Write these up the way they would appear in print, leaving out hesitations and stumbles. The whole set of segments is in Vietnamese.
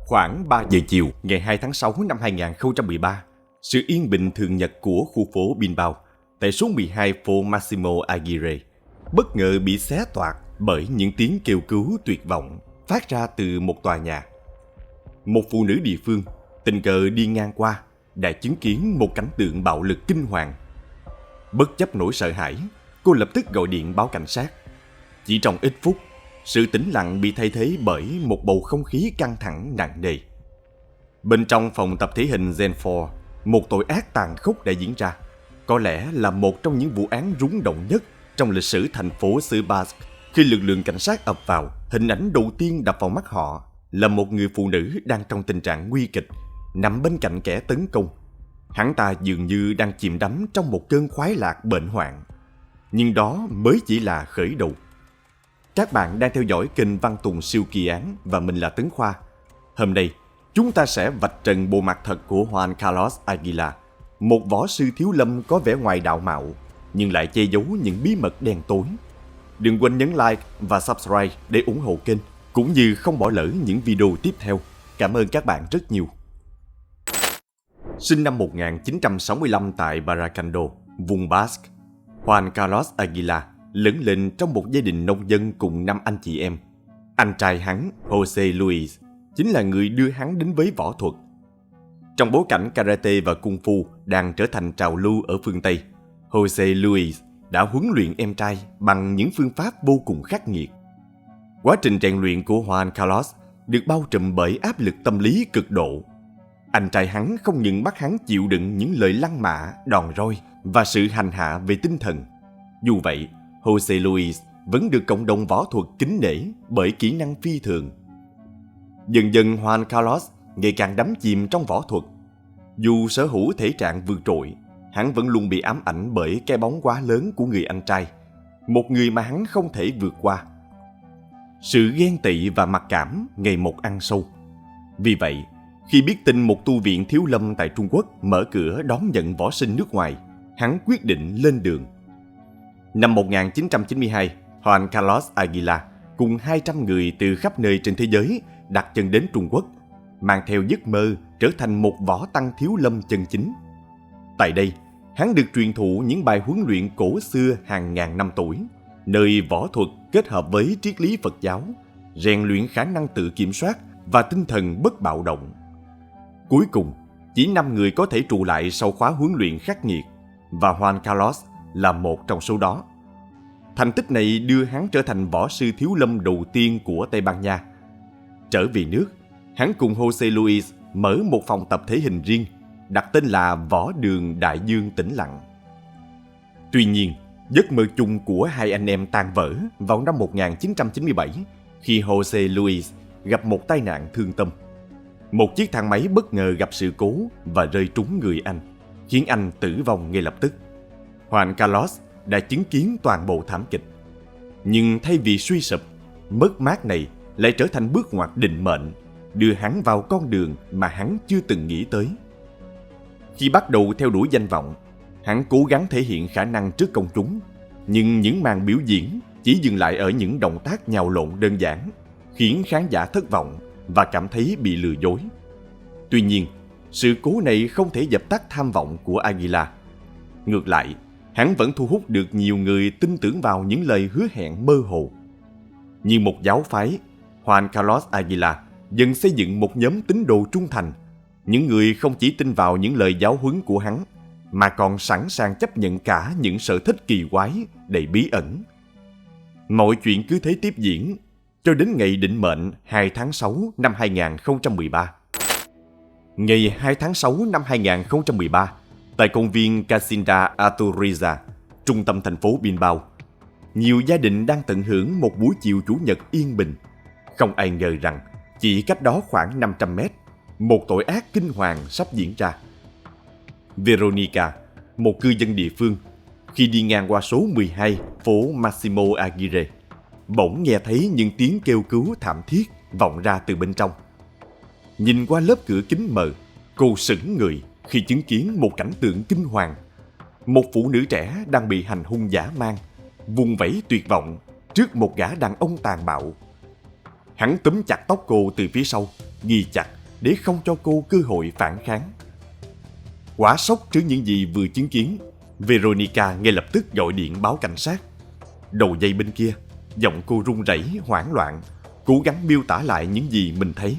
Khoảng 3 giờ chiều ngày 2 tháng 6 năm 2013, sự yên bình thường nhật của khu phố Bilbao tại số 12 phố Massimo Aguirre bất ngờ bị xé toạc bởi những tiếng kêu cứu tuyệt vọng phát ra từ một tòa nhà. Một phụ nữ địa phương tình cờ đi ngang qua đã chứng kiến một cảnh tượng bạo lực kinh hoàng. Bất chấp nỗi sợ hãi, cô lập tức gọi điện báo cảnh sát. Chỉ trong ít phút, sự tĩnh lặng bị thay thế bởi một bầu không khí căng thẳng nặng nề. Bên trong phòng tập thể hình Zenfor, một tội ác tàn khốc đã diễn ra. Có lẽ là một trong những vụ án rúng động nhất trong lịch sử thành phố xứ Basque. Khi lực lượng cảnh sát ập vào, hình ảnh đầu tiên đập vào mắt họ là một người phụ nữ đang trong tình trạng nguy kịch, nằm bên cạnh kẻ tấn công. Hắn ta dường như đang chìm đắm trong một cơn khoái lạc bệnh hoạn. Nhưng đó mới chỉ là khởi đầu. Các bạn đang theo dõi kênh Văn Tùng Siêu Kỳ Án và mình là Tấn Khoa. Hôm nay, chúng ta sẽ vạch trần bộ mặt thật của Juan Carlos Aguila, một võ sư thiếu lâm có vẻ ngoài đạo mạo, nhưng lại che giấu những bí mật đen tối. Đừng quên nhấn like và subscribe để ủng hộ kênh, cũng như không bỏ lỡ những video tiếp theo. Cảm ơn các bạn rất nhiều. Sinh năm 1965 tại Baracaldo, vùng Basque, Juan Carlos Aguila lớn lên trong một gia đình nông dân cùng 5 anh chị em. Anh trai hắn, Jose Luis, chính là người đưa hắn đến với võ thuật. Trong bối cảnh karate và kung fu đang trở thành trào lưu ở phương Tây, Jose Luis đã huấn luyện em trai bằng những phương pháp vô cùng khắc nghiệt. Quá trình rèn luyện của Juan Carlos được bao trùm bởi áp lực tâm lý cực độ. Anh trai hắn không những bắt hắn chịu đựng những lời lăng mạ, đòn roi và sự hành hạ về tinh thần. Dù vậy, Jose Luis vẫn được cộng đồng võ thuật kính nể bởi kỹ năng phi thường. Dần dần Juan Carlos ngày càng đắm chìm trong võ thuật. Dù sở hữu thể trạng vượt trội, hắn vẫn luôn bị ám ảnh bởi cái bóng quá lớn của người anh trai, một người mà hắn không thể vượt qua. Sự ghen tị và mặc cảm ngày một ăn sâu. Vì vậy, khi biết tin một tu viện thiếu lâm tại Trung Quốc mở cửa đón nhận võ sinh nước ngoài, hắn quyết định lên đường. Năm 1992, Juan Carlos Aguila cùng 200 người từ khắp nơi trên thế giới đặt chân đến Trung Quốc, mang theo giấc mơ trở thành một võ tăng thiếu lâm chân chính. Tại đây, hắn được truyền thụ những bài huấn luyện cổ xưa hàng ngàn năm tuổi, nơi võ thuật kết hợp với triết lý Phật giáo, rèn luyện khả năng tự kiểm soát và tinh thần bất bạo động. Cuối cùng, chỉ 5 người có thể trụ lại sau khóa huấn luyện khắc nghiệt, và Juan Carlos là một trong số đó. Thành tích này đưa hắn trở thành võ sư thiếu lâm đầu tiên của Tây Ban Nha. Trở về nước, hắn cùng Jose Luis mở một phòng tập thể hình riêng, đặt tên là Võ Đường Đại Dương Tĩnh Lặng. Tuy nhiên, giấc mơ chung của hai anh em tan vỡ vào năm 1997 khi Jose Luis gặp một tai nạn thương tâm. Một chiếc thang máy bất ngờ gặp sự cố và rơi trúng người anh, khiến anh tử vong ngay lập tức. Juan Carlos đã chứng kiến toàn bộ thảm kịch. Nhưng thay vì suy sụp, mất mát này lại trở thành bước ngoặt định mệnh, đưa hắn vào con đường mà hắn chưa từng nghĩ tới. Khi bắt đầu theo đuổi danh vọng, hắn cố gắng thể hiện khả năng trước công chúng, nhưng những màn biểu diễn chỉ dừng lại ở những động tác nhào lộn đơn giản, khiến khán giả thất vọng và cảm thấy bị lừa dối. Tuy nhiên, sự cố này không thể dập tắt tham vọng của Aguila. Ngược lại, hắn vẫn thu hút được nhiều người tin tưởng vào những lời hứa hẹn mơ hồ. Như một giáo phái, Juan Carlos Aguila dần xây dựng một nhóm tín đồ trung thành, những người không chỉ tin vào những lời giáo huấn của hắn, mà còn sẵn sàng chấp nhận cả những sở thích kỳ quái đầy bí ẩn. Mọi chuyện cứ thế tiếp diễn, cho đến ngày định mệnh 2 tháng 6 năm 2013. Ngày 2 tháng 6 năm 2013, tại công viên Casinda Aturiza, trung tâm thành phố Bilbao, nhiều gia đình đang tận hưởng một buổi chiều Chủ nhật yên bình. Không ai ngờ rằng, chỉ cách đó khoảng 500 mét, một tội ác kinh hoàng sắp diễn ra. Veronica, một cư dân địa phương, khi đi ngang qua số 12 phố Massimo Aguirre, bỗng nghe thấy những tiếng kêu cứu thảm thiết vọng ra từ bên trong. Nhìn qua lớp cửa kính mờ, cô sững người khi chứng kiến một cảnh tượng kinh hoàng. Một phụ nữ trẻ đang bị hành hung dã man, vùng vẫy tuyệt vọng trước một gã đàn ông tàn bạo. Hắn túm chặt tóc cô từ phía sau, ghi chặt để không cho cô cơ hội phản kháng. Quá sốc trước những gì vừa chứng kiến, Veronica ngay lập tức gọi điện báo cảnh sát. Đầu dây bên kia, giọng cô run rẩy, hoảng loạn, cố gắng miêu tả lại những gì mình thấy.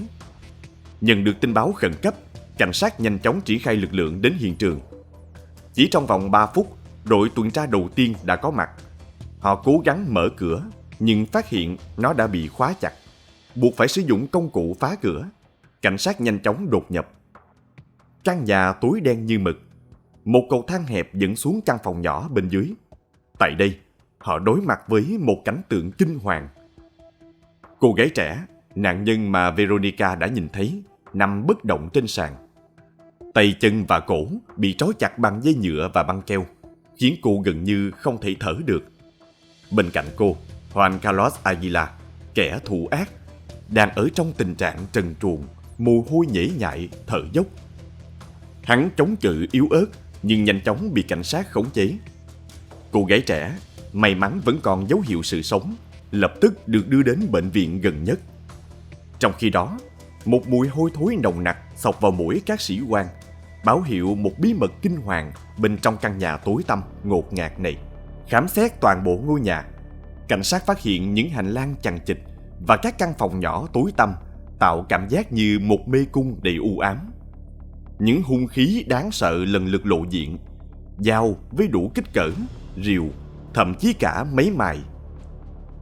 Nhận được tin báo khẩn cấp, cảnh sát nhanh chóng triển khai lực lượng đến hiện trường. Chỉ trong vòng 3 phút, đội tuần tra đầu tiên đã có mặt. Họ cố gắng mở cửa, nhưng phát hiện nó đã bị khóa chặt. Buộc phải sử dụng công cụ phá cửa. Cảnh sát nhanh chóng đột nhập. Căn nhà tối đen như mực. Một cầu thang hẹp dẫn xuống căn phòng nhỏ bên dưới. Tại đây, họ đối mặt với một cảnh tượng kinh hoàng. Cô gái trẻ, nạn nhân mà Veronica đã nhìn thấy, nằm bất động trên sàn. Tay chân và cổ bị trói chặt bằng dây nhựa và băng keo, khiến cô gần như không thể thở được. Bên cạnh cô, Juan Carlos Aguila, kẻ thủ ác, đang ở trong tình trạng trần truồng, mồ hôi nhễ nhại, thở dốc. Hắn chống cự yếu ớt nhưng nhanh chóng bị cảnh sát khống chế. Cô gái trẻ, may mắn vẫn còn dấu hiệu sự sống, lập tức được đưa đến bệnh viện gần nhất. Trong khi đó, một mùi hôi thối nồng nặc xộc vào mũi các sĩ quan, báo hiệu một bí mật kinh hoàng bên trong căn nhà tối tăm ngột ngạt này. Khám xét toàn bộ ngôi nhà, cảnh sát phát hiện những hành lang chằng chịt và các căn phòng nhỏ tối tăm, tạo cảm giác như một mê cung đầy u ám. Những hung khí đáng sợ lần lượt lộ diện, dao với đủ kích cỡ, rìu, thậm chí cả máy mài.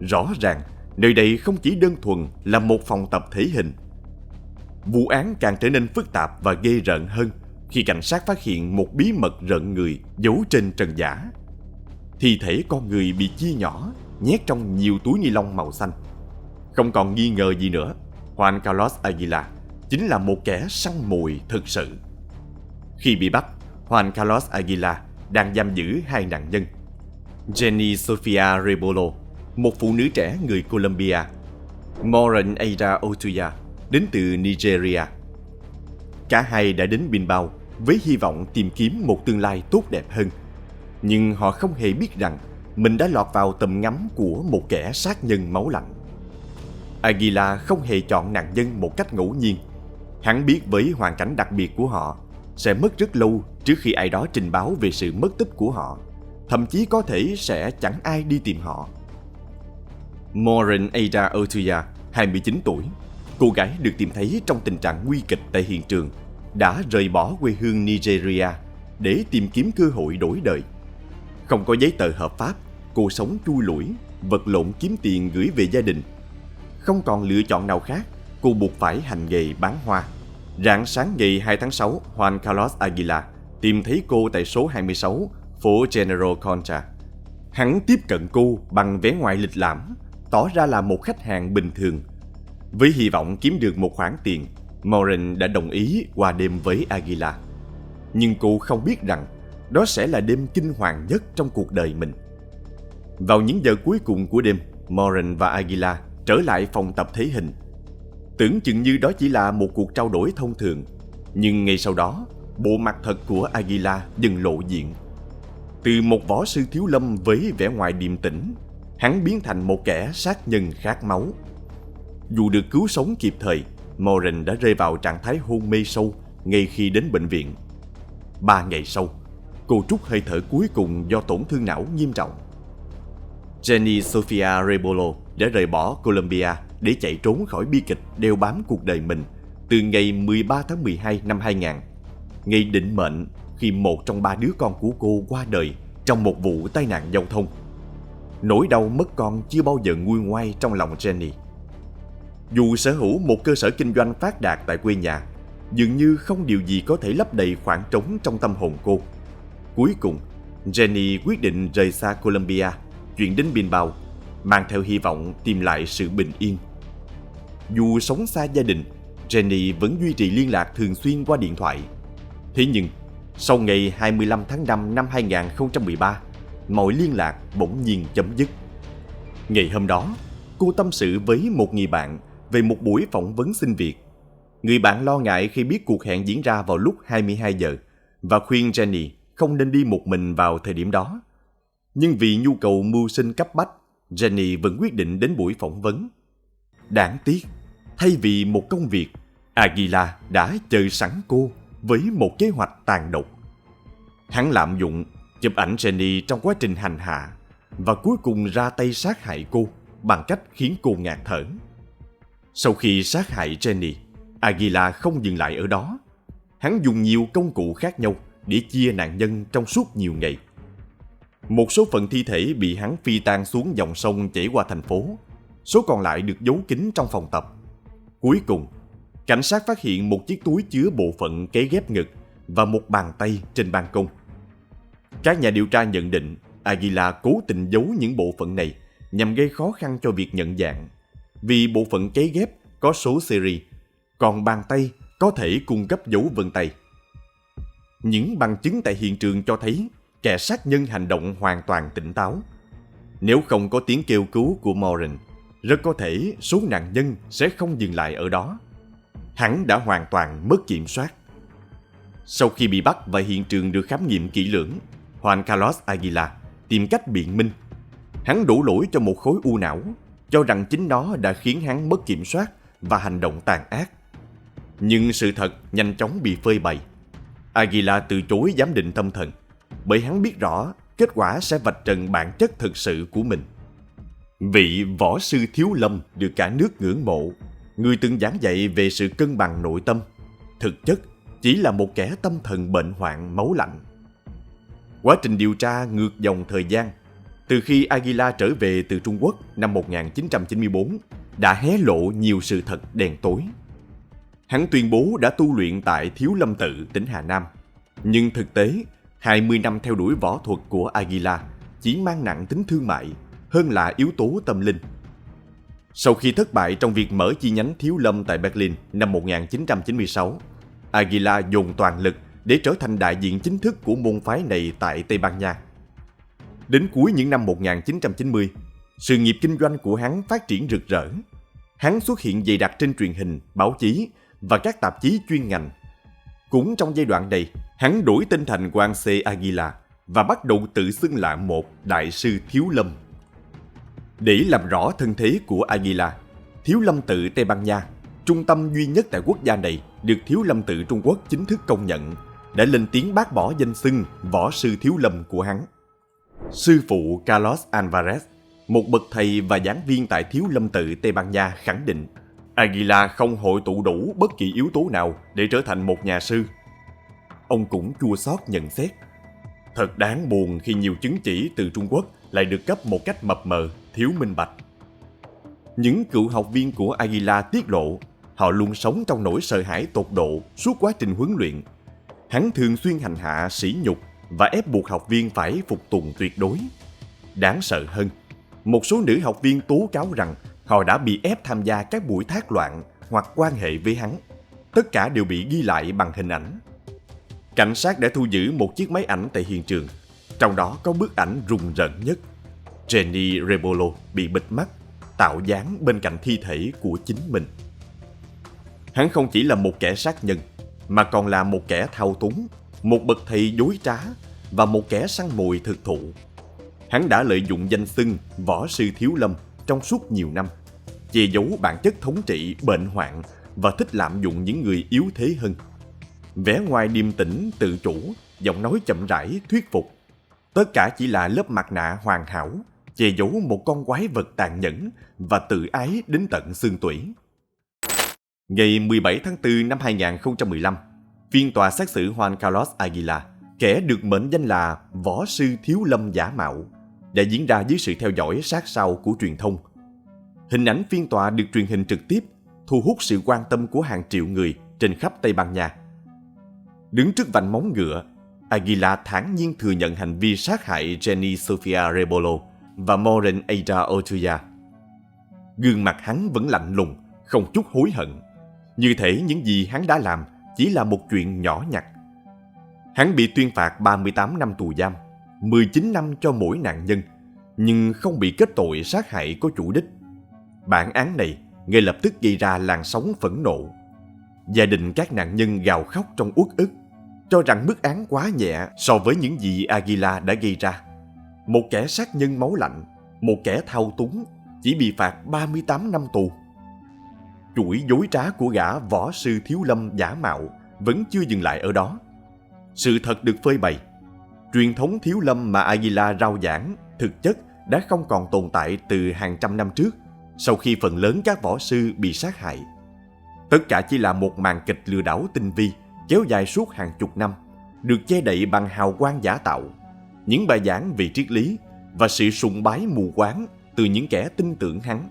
Rõ ràng, nơi đây không chỉ đơn thuần là một phòng tập thể hình. Vụ án càng trở nên phức tạp và ghê rợn hơn khi cảnh sát phát hiện một bí mật rợn người giấu trên trần giả. Thi thể con người bị chia nhỏ, nhét trong nhiều túi ni lông màu xanh. Không còn nghi ngờ gì nữa, Juan Carlos Aguila chính là một kẻ săn mồi thực sự. Khi bị bắt, Juan Carlos Aguila đang giam giữ hai nạn nhân. Jenny Sofia Rebolo, một phụ nữ trẻ người Colombia, Moren Eira Otuya, đến từ Nigeria. Cả hai đã đến Bilbao với hy vọng tìm kiếm một tương lai tốt đẹp hơn. Nhưng họ không hề biết rằng mình đã lọt vào tầm ngắm của một kẻ sát nhân máu lạnh. Aguila không hề chọn nạn nhân một cách ngẫu nhiên. Hắn biết với hoàn cảnh đặc biệt của họ, sẽ mất rất lâu trước khi ai đó trình báo về sự mất tích của họ. Thậm chí có thể sẽ chẳng ai đi tìm họ. Moren Eira Otuya, 29 tuổi, cô gái được tìm thấy trong tình trạng nguy kịch tại hiện trường, đã rời bỏ quê hương Nigeria để tìm kiếm cơ hội đổi đời. Không có giấy tờ hợp pháp, cô sống chui lủi, vật lộn kiếm tiền gửi về gia đình. Không còn lựa chọn nào khác, cô buộc phải hành nghề bán hoa. Rạng sáng ngày 2 tháng 6, Juan Carlos Aguila tìm thấy cô tại số 26, phố General Concha. Hắn tiếp cận cô bằng vẻ ngoài lịch lãm, tỏ ra là một khách hàng bình thường. Với hy vọng kiếm được một khoản tiền, Moren đã đồng ý qua đêm với Aguila. Nhưng cô không biết rằng đó sẽ là đêm kinh hoàng nhất trong cuộc đời mình. Vào những giờ cuối cùng của đêm, Moren và Aguila trở lại phòng tập thể hình. Tưởng chừng như đó chỉ là một cuộc trao đổi thông thường, nhưng ngay sau đó, bộ mặt thật của Aguila dần lộ diện. Từ một võ sư thiếu lâm với vẻ ngoài điềm tĩnh, hắn biến thành một kẻ sát nhân khát máu. Dù được cứu sống kịp thời, Moren đã rơi vào trạng thái hôn mê sâu ngay khi đến bệnh viện. 3 ngày sau, cô trút hơi thở cuối cùng do tổn thương não nghiêm trọng. Jenny Sofia Rebolo đã rời bỏ Colombia để chạy trốn khỏi bi kịch đeo bám cuộc đời mình từ ngày 13 tháng 12 năm 2000, ngày định mệnh khi một trong 3 đứa con của cô qua đời trong một vụ tai nạn giao thông. Nỗi đau mất con chưa bao giờ nguôi ngoai trong lòng Jenny. Dù sở hữu một cơ sở kinh doanh phát đạt tại quê nhà, dường như không điều gì có thể lấp đầy khoảng trống trong tâm hồn cô. Cuối cùng, Jenny quyết định rời xa Colombia, chuyển đến Bilbao, mang theo hy vọng tìm lại sự bình yên. Dù sống xa gia đình, Jenny vẫn duy trì liên lạc thường xuyên qua điện thoại. Thế nhưng, sau ngày 25 tháng 5 năm 2013, mọi liên lạc bỗng nhiên chấm dứt. Ngày hôm đó, cô tâm sự với một người bạn về một buổi phỏng vấn xin việc. Người bạn lo ngại khi biết cuộc hẹn diễn ra vào lúc 22 giờ và khuyên Jenny không nên đi một mình vào thời điểm đó. Nhưng vì nhu cầu mưu sinh cấp bách, Jenny vẫn quyết định đến buổi phỏng vấn. Đáng tiếc, thay vì một công việc, Aguila đã chờ sẵn cô với một kế hoạch tàn độc. Hắn lạm dụng, chụp ảnh Jenny trong quá trình hành hạ và cuối cùng ra tay sát hại cô bằng cách khiến cô ngạt thở. Sau khi sát hại Jenny, Aguila không dừng lại ở đó. Hắn dùng nhiều công cụ khác nhau để chia nạn nhân trong suốt nhiều ngày. Một số phận thi thể bị hắn phi tang xuống dòng sông chảy qua thành phố. Số còn lại được giấu kín trong phòng tập. Cuối cùng, cảnh sát phát hiện một chiếc túi chứa bộ phận cấy ghép ngực và một bàn tay trên ban công. Các nhà điều tra nhận định Aguila cố tình giấu những bộ phận này nhằm gây khó khăn cho việc nhận dạng, vì bộ phận cấy ghép có số series, còn bàn tay có thể cung cấp dấu vân tay. Những bằng chứng tại hiện trường cho thấy kẻ sát nhân hành động hoàn toàn tỉnh táo. Nếu không có tiếng kêu cứu của Moran, rất có thể số nạn nhân sẽ không dừng lại ở đó. Hắn đã hoàn toàn mất kiểm soát. Sau khi bị bắt và hiện trường được khám nghiệm kỹ lưỡng, Juan Carlos Aguila tìm cách biện minh. Hắn đổ lỗi cho một khối u não, cho rằng chính nó đã khiến hắn mất kiểm soát và hành động tàn ác. Nhưng sự thật nhanh chóng bị phơi bày. Aguila từ chối giám định tâm thần, bởi hắn biết rõ kết quả sẽ vạch trần bản chất thực sự của mình. Vị võ sư thiếu lâm được cả nước ngưỡng mộ, người từng giảng dạy về sự cân bằng nội tâm, thực chất chỉ là một kẻ tâm thần bệnh hoạn máu lạnh. Quá trình điều tra ngược dòng thời gian, từ khi Aguila trở về từ Trung Quốc năm 1994, đã hé lộ nhiều sự thật đen tối. Hắn tuyên bố đã tu luyện tại Thiếu Lâm Tự, tỉnh Hà Nam. Nhưng thực tế, 20 năm theo đuổi võ thuật của Aguila chỉ mang nặng tính thương mại hơn là yếu tố tâm linh. Sau khi thất bại trong việc mở chi nhánh Thiếu Lâm tại Berlin năm 1996, Aguila dồn toàn lực để trở thành đại diện chính thức của môn phái này tại Tây Ban Nha. Đến cuối những năm 1990, sự nghiệp kinh doanh của hắn phát triển rực rỡ. Hắn xuất hiện dày đặc trên truyền hình, báo chí và các tạp chí chuyên ngành. Cũng trong giai đoạn này, hắn đổi tên thành Juan C. Aguila và bắt đầu tự xưng là một đại sư Thiếu Lâm. Để làm rõ thân thế của Aguila, Thiếu Lâm Tự Tây Ban Nha, trung tâm duy nhất tại quốc gia này được Thiếu Lâm Tự Trung Quốc chính thức công nhận, đã lên tiếng bác bỏ danh xưng võ sư Thiếu Lâm của hắn. Sư phụ Carlos Alvarez, một bậc thầy và giảng viên tại Thiếu Lâm Tự Tây Ban Nha, khẳng định Aguila không hội tụ đủ bất kỳ yếu tố nào để trở thành một nhà sư. Ông cũng chua xót nhận xét: thật đáng buồn khi nhiều chứng chỉ từ Trung Quốc lại được cấp một cách mập mờ, thiếu minh bạch. Những cựu học viên của Aguila tiết lộ họ luôn sống trong nỗi sợ hãi tột độ suốt quá trình huấn luyện. Hắn thường xuyên hành hạ, sỉ nhục và ép buộc học viên phải phục tùng tuyệt đối. Đáng sợ hơn, một số nữ học viên tố cáo rằng họ đã bị ép tham gia các buổi thác loạn hoặc quan hệ với hắn. Tất cả đều bị ghi lại bằng hình ảnh. Cảnh sát đã thu giữ một chiếc máy ảnh tại hiện trường. Trong đó có bức ảnh rùng rợn nhất. Jenny Rebolo bị bịt mắt, tạo dáng bên cạnh thi thể của chính mình. Hắn không chỉ là một kẻ sát nhân, mà còn là một kẻ thao túng, một bậc thầy dối trá và một kẻ săn mồi thực thụ. Hắn đã lợi dụng danh xưng võ sư Thiếu Lâm trong suốt nhiều năm, che giấu bản chất thống trị bệnh hoạn và thích lạm dụng những người yếu thế hơn. Vẻ ngoài điềm tĩnh, tự chủ, giọng nói chậm rãi, thuyết phục. Tất cả chỉ là lớp mặt nạ hoàn hảo, che giấu một con quái vật tàn nhẫn và tự ái đến tận xương tủy. Ngày 17 tháng 4 năm 2015, phiên tòa xét xử Juan Carlos Aguila, kẻ được mệnh danh là võ sư Thiếu Lâm giả mạo, đã diễn ra dưới sự theo dõi sát sao của truyền thông. Hình ảnh phiên tòa được truyền hình trực tiếp, thu hút sự quan tâm của hàng triệu người trên khắp Tây Ban Nha. Đứng trước vành móng ngựa, Aguila thản nhiên thừa nhận hành vi sát hại Jenny Sofia Rebolo và Moren Eira Otuya. Gương mặt hắn vẫn lạnh lùng, không chút hối hận. Như thể những gì hắn đã làm chỉ là một chuyện nhỏ nhặt. Hắn bị tuyên phạt 38 năm tù giam, 19 năm cho mỗi nạn nhân, nhưng không bị kết tội sát hại có chủ đích. Bản án này ngay lập tức gây ra làn sóng phẫn nộ. Gia đình các nạn nhân gào khóc trong uất ức, cho rằng mức án quá nhẹ so với những gì Aguila đã gây ra. Một kẻ sát nhân máu lạnh, một kẻ thao túng, chỉ bị phạt 38 năm tù. Chuỗi dối trá của gã võ sư Thiếu Lâm giả mạo vẫn chưa dừng lại ở đó. Sự thật được phơi bày. Truyền thống Thiếu Lâm mà Aguila rao giảng thực chất đã không còn tồn tại từ hàng trăm năm trước, sau khi phần lớn các võ sư bị sát hại. Tất cả chỉ là một màn kịch lừa đảo tinh vi kéo dài suốt hàng chục năm, được che đậy bằng hào quang giả tạo, những bài giảng về triết lý và sự sùng bái mù quáng từ những kẻ tin tưởng hắn.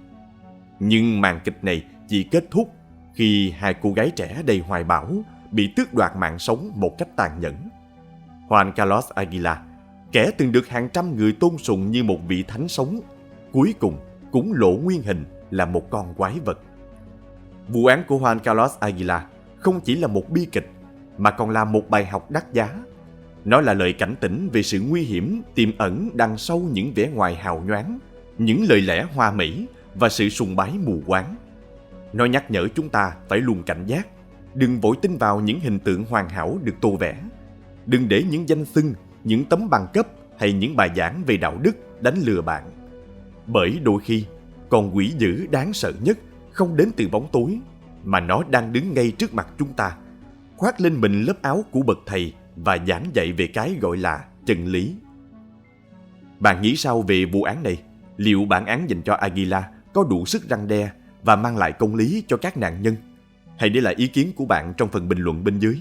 Nhưng màn kịch này chỉ kết thúc khi hai cô gái trẻ đầy hoài bão bị tước đoạt mạng sống một cách tàn nhẫn. Juan Carlos Aguila, kẻ từng được hàng trăm người tôn sùng như một vị thánh sống, cuối cùng cũng lộ nguyên hình là một con quái vật. Vụ án của Juan Carlos Aguila không chỉ là một bi kịch, mà còn là một bài học đắt giá. Nó là lời cảnh tỉnh về sự nguy hiểm tiềm ẩn đằng sau những vẻ ngoài hào nhoáng, những lời lẽ hoa mỹ và sự sùng bái mù quáng. Nó nhắc nhở chúng ta phải luôn cảnh giác, đừng vội tin vào những hình tượng hoàn hảo được tô vẽ. Đừng để những danh xưng, những tấm bằng cấp hay những bài giảng về đạo đức đánh lừa bạn. Bởi đôi khi, con quỷ dữ đáng sợ nhất không đến từ bóng tối, mà nó đang đứng ngay trước mặt chúng ta, khoác lên mình lớp áo của bậc thầy và giảng dạy về cái gọi là chân lý. Bạn nghĩ sao về vụ án này? Liệu bản án dành cho Aguila có đủ sức răn đe và mang lại công lý cho các nạn nhân? Hãy để lại ý kiến của bạn trong phần bình luận bên dưới.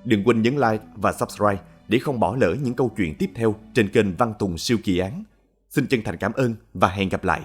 Đừng quên nhấn like và subscribe để không bỏ lỡ những câu chuyện tiếp theo trên kênh Văn Tùng Siêu Kỳ Án. Xin chân thành cảm ơn và hẹn gặp lại.